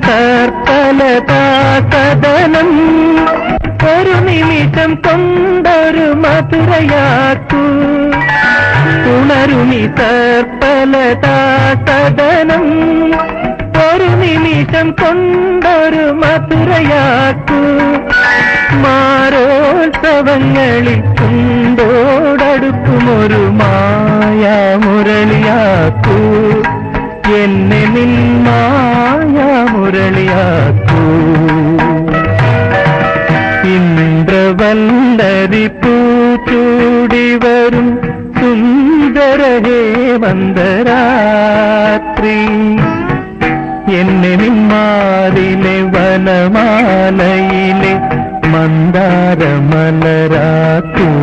തർപ്പലതാസദനം ഒരു നിമിഷം കൊണ്ടൊരു മധുരയാക്കൂ. ഉണരുമി തർപ്പലതാസദനം ഒരു നിമിഷം കൊണ്ടൊരു മധുരയാക്കൂ. മാരോത്സവങ്ങളിൽ കൊണ്ടോടടുക്കുമൊരു മായാമുരളിയാക്കൂ. എന്നെ നിൻ മായാമുരളിയാക്കൂ. ഇന്ദ്രവല്ലരി പൂച്ചൂടി വരും സുന്ദര ഹേമന്തരാത്രി എന്നെ നിന്മാറിലെ വനമാലയിലെ മന്ദാരമലരാക്കൂ.